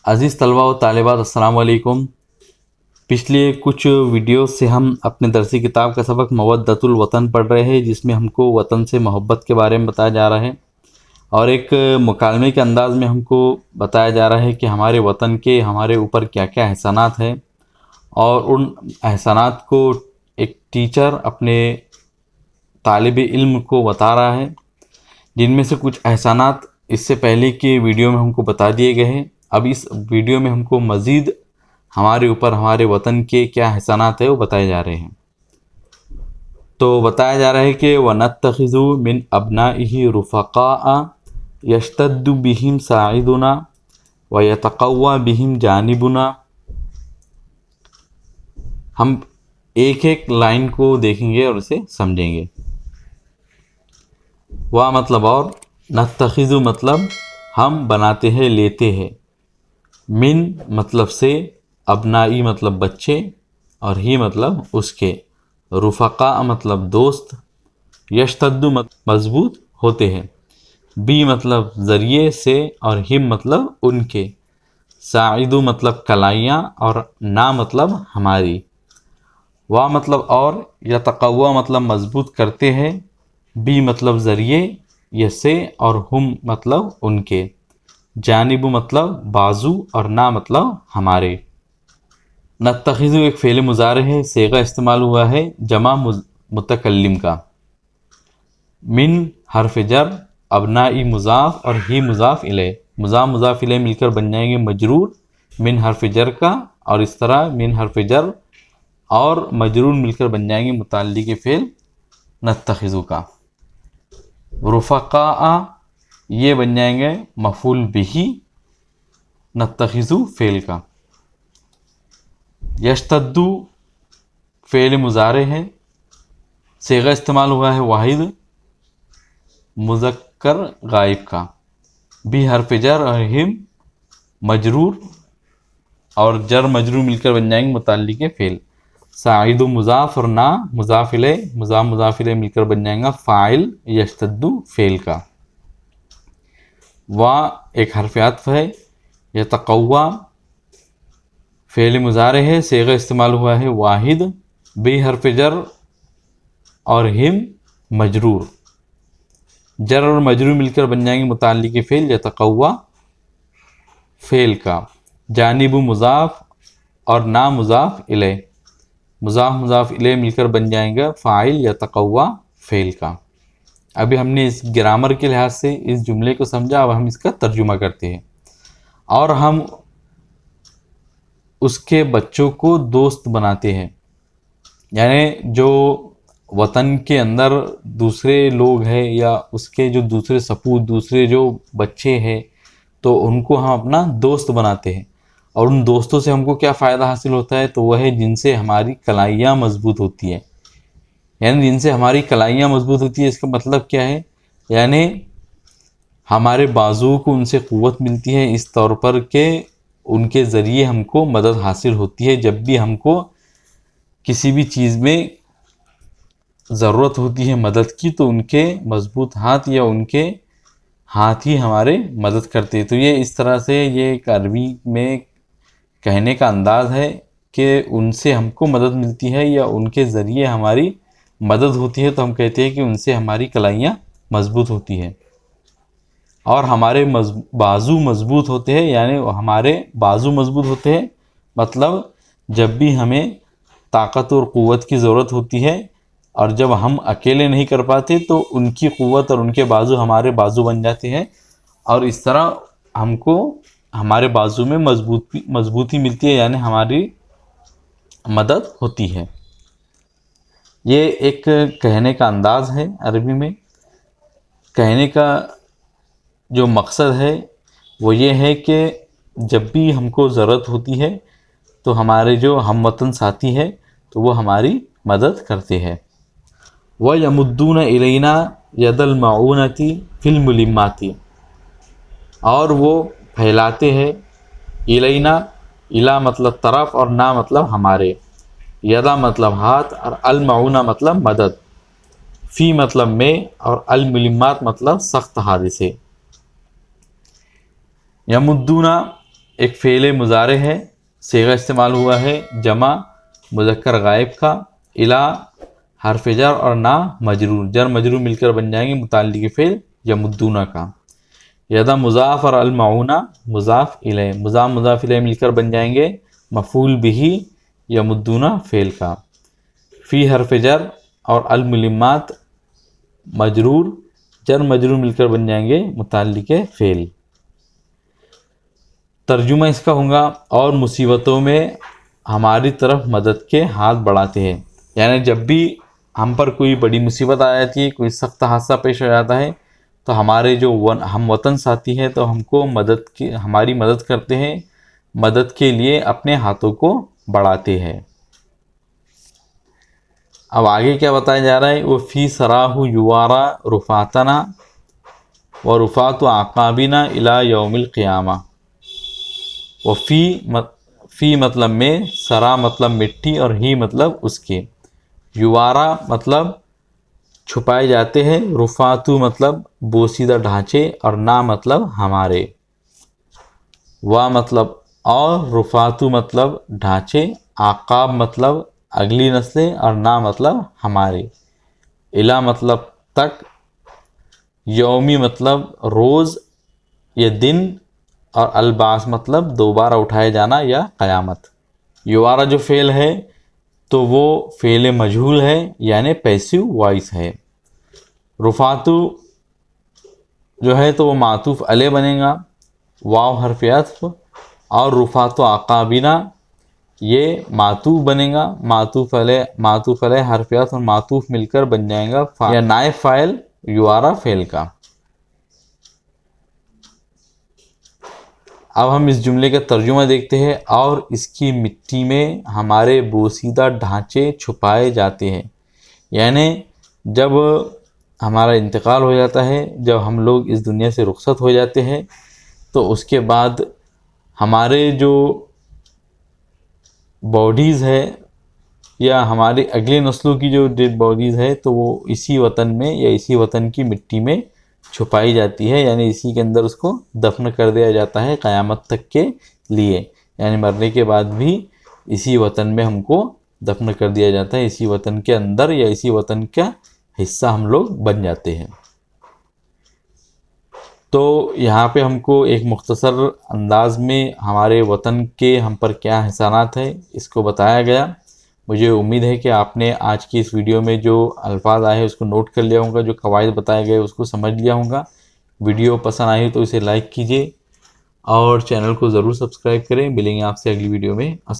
عزیز طلباء و طالبات السلام علیکم۔ پچھلے کچھ ویڈیوز سے ہم اپنے درسی کتاب کا سبق مودۃ الوطن پڑھ رہے ہیں، جس میں ہم کو وطن سے محبت کے بارے میں بتایا جا رہا ہے، اور ایک مکالمے کے انداز میں ہم کو بتایا جا رہا ہے کہ ہمارے وطن کے ہمارے اوپر کیا کیا احسانات ہیں، اور ان احسانات کو ایک ٹیچر اپنے طالب علم کو بتا رہا ہے، جن میں سے کچھ احسانات اس سے پہلے کے ویڈیو میں ہم کو بتا دیے گئے ہیں۔ اب اس ویڈیو میں ہم کو مزید ہمارے اوپر ہمارے وطن کے کیا احسانات ہیں وہ بتائے جا رہے ہیں۔ تو بتایا جا رہا ہے کہ وَنَتَّخِذُ مِنْ أَبْنَائِهِ رُفَقَاءَ يَشْتَدُّ بِهِمْ سَاعِدُنَا وَيَتَقَوَّى بِهِمْ جَانِبُنَا۔ ہم ایک ایک لائن کو دیکھیں گے اور اسے سمجھیں گے۔ وا مطلب اور، نتخذ مطلب ہم بناتے ہیں لیتے ہیں، من مطلب سے، ابنائی مطلب بچے، اور ہی مطلب اس کے، رفقاء مطلب دوست، یشتد مضبوط ہوتے ہیں، بی مطلب ذریعے سے، اور ہم مطلب ان کے، ساعد مطلب کلائیاں، اور نا مطلب ہماری، وا مطلب اور، یتقوی مطلب مضبوط کرتے ہیں، بی مطلب ذریعے، یہ سے، اور ہم مطلب ان کے، جانب مطلب بازو، اور نا مطلب ہمارے۔ نتخذ ایک فعل مضارع ہے، صیغہ استعمال ہوا ہے جمع متکلم کا، من حرف جر، ابنائی مضاف، اور ہی مضاف الیہ، مضاف الیہ مل کر بن جائیں گے مجرور من حرف جر کا، اور اس طرح من حرف جر اور مجرور مل کر بن جائیں گے متعلق فعل نتخذ کا۔ رفقاء یہ بن جائیں گے مفعول بہ نتخذ فعل کا۔ یشتد فعل مضارع ہے، صیغہ استعمال ہوا ہے واحد مذکر غائب کا، بھی حرف جر، اور ہم مجرور، اور جر مجرور مل کر بن جائیں گے متعلق فعل، ساعد مضاف، اور نا مضاف الیہ، مضاف الیہ مل کر بن جائیں گا فاعل یشتد فعل کا۔ وا ایک حرف عطف ہے، یتقوی فعل مضارع ہے، صیغہ استعمال ہوا ہے واحد بے حرف جر، اور ہم مجرور، جر اور مجرور مل کر بن جائیں گے متعلق فعل یتقوی فعل کا، جانب مضاف، اور نا مضاف الیہ، مضاف الیہ مل کر بن جائیں گا فاعل یتقوی فعل کا۔ ابھی ہم نے اس گرامر کے لحاظ سے اس جملے کو سمجھا، اب ہم اس کا ترجمہ کرتے ہیں، اور ہم اس کے بچوں کو دوست بناتے ہیں، یعنی جو وطن کے اندر دوسرے لوگ ہیں، یا اس کے جو دوسرے سپوت، دوسرے جو بچے ہیں، تو ان کو ہم اپنا دوست بناتے ہیں، اور ان دوستوں سے ہم کو کیا فائدہ حاصل ہوتا ہے، تو وہ ہے جن سے ہماری کلائیاں مضبوط ہوتی ہیں، یعنی جن سے ہماری کلائیاں مضبوط ہوتی ہیں۔ اس کا مطلب کیا ہے، یعنی ہمارے بازو کو ان سے قوت ملتی ہے، اس طور پر کہ ان کے ذریعے ہم کو مدد حاصل ہوتی ہے، جب بھی ہم کو کسی بھی چیز میں ضرورت ہوتی ہے مدد کی، تو ان کے مضبوط ہاتھ یا ان کے ہاتھ ہی ہمارے مدد کرتے ہیں۔ تو یہ اس طرح سے یہ ایک عربی میں کہنے کا انداز ہے کہ ان سے ہم کو مدد ملتی ہے، یا ان کے ذریعے ہماری مدد ہوتی ہے، تو ہم کہتے ہیں کہ ان سے ہماری کلائیاں مضبوط ہوتی ہیں، اور ہمارے بازو مضبوط ہوتے ہیں، یعنی ہمارے بازو مضبوط ہوتے ہیں، مطلب جب بھی ہمیں طاقت اور قوت کی ضرورت ہوتی ہے، اور جب ہم اکیلے نہیں کر پاتے، تو ان کی قوت اور ان کے بازو ہمارے بازو بن جاتے ہیں، اور اس طرح ہم کو ہمارے بازو میں مضبوطی ملتی ہے، یعنی ہماری مدد ہوتی ہے۔ یہ ایک کہنے کا انداز ہے عربی میں۔ کہنے کا جو مقصد ہے وہ یہ ہے کہ جب بھی ہم کو ضرورت ہوتی ہے، تو ہمارے جو ہم وطن ساتھی ہے تو وہ ہماری مدد کرتے ہیں۔ وَيَمُدُّونَ إِلَيْنَا يَدَ الْمَعُونَةِ فِي الْمُلِمَّاتِ، اور وہ پھیلاتے ہیں، الینا، الا مطلب طرف، اور نا مطلب ہمارے، یدا مطلب ہاتھ، اور المعونہ مطلب مدد، فی مطلب میں، اور الملمات مطلب سخت حادثے۔ یمدونا ایک فعل مضارع ہے، صیغہ استعمال ہوا ہے جمع مذکر غائب کا، الا حرف جر اور نا مجرور، جر مجرور مل کر بن جائیں گے متعلق فعل یمدون کا۔ یدا مضاف اور المعونہ مضاف الیہ، مضاف الیہ مل کر بن جائیں گے مفعول بہ یمدون فعل کا۔ فی حرف جر اور الملمات مجرور، جر مجرور مل کر بن جائیں گے متعلق فعل۔ ترجمہ اس کا ہوگا اور مصیبتوں میں ہماری طرف مدد کے ہاتھ بڑھاتے ہیں، یعنی جب بھی ہم پر کوئی بڑی مصیبت آ جاتی ہے، کوئی سخت حادثہ پیش ہو جاتا ہے، تو ہمارے جو ہم وطن ساتھی ہیں تو ہم کو ہماری مدد کرتے ہیں، مدد کے لیے اپنے ہاتھوں کو بڑھاتے ہیں۔ اب آگے کیا بتایا جا رہا ہے، وہ فی سراہ یوارا رفاتنا و رفات عقابنا الی یوم القیامہ۔ وہ فی مطلب میں، سرا مطلب مٹی اور ہی مطلب اس کے، یوارا مطلب چھپائے جاتے ہیں، رفاتو مطلب بوسیدہ ڈھانچے اور نا مطلب ہمارے، وا مطلب اور، رفاتو مطلب ڈھانچے، عقاب مطلب اگلی نسلیں اور نا مطلب ہمارے، الا مطلب تک، یومی مطلب روز یا دن اور الباس مطلب دوبارہ اٹھائے جانا یا قیامت۔ یوارا جو فعل ہے تو وہ فعل مجہول ہے، یعنی پیسو وائس ہے۔ رفاتو جو ہے تو وہ معطوف علیہ بنے گا، واو حرف عطف، اور رفات عقابنا یہ معطوف بنے گا، معطوف علیہ حرف عطف اور معطوف مل کر بن جائے گا یا نائب فاعل یوارا فعل کا۔ اب ہم اس جملے کا ترجمہ دیکھتے ہیں، اور اس کی مٹی میں ہمارے بوسیدہ ڈھانچے چھپائے جاتے ہیں، یعنی جب ہمارا انتقال ہو جاتا ہے، جب ہم لوگ اس دنیا سے رخصت ہو جاتے ہیں، تو اس کے بعد ہمارے جو باڈیز ہے یا ہماری اگلی نسلوں کی جو ڈیڈ باڈیز ہے تو وہ اسی وطن میں یا اسی وطن کی مٹی میں چھپائی جاتی ہے، یعنی اسی کے اندر اس کو دفن کر دیا جاتا ہے قیامت تک کے لیے، یعنی مرنے کے بعد بھی اسی وطن میں ہم کو دفن کر دیا جاتا ہے، اسی وطن کے اندر یا اسی وطن کا حصہ ہم لوگ بن جاتے ہیں۔ تو یہاں پہ ہم کو ایک مختصر انداز میں ہمارے وطن کے ہم پر کیا احسانات ہیں اس کو بتایا گیا۔ مجھے امید ہے کہ آپ نے آج کی اس ویڈیو میں جو الفاظ آئے اس کو نوٹ کر لیا ہوگا، جو قواعد بتائے گئے اس کو سمجھ لیا ہوگا۔ ویڈیو پسند آئی تو اسے لائک کیجیے اور چینل کو ضرور سبسکرائب کریں۔ ملیں گے آپ سے اگلی ویڈیو میں۔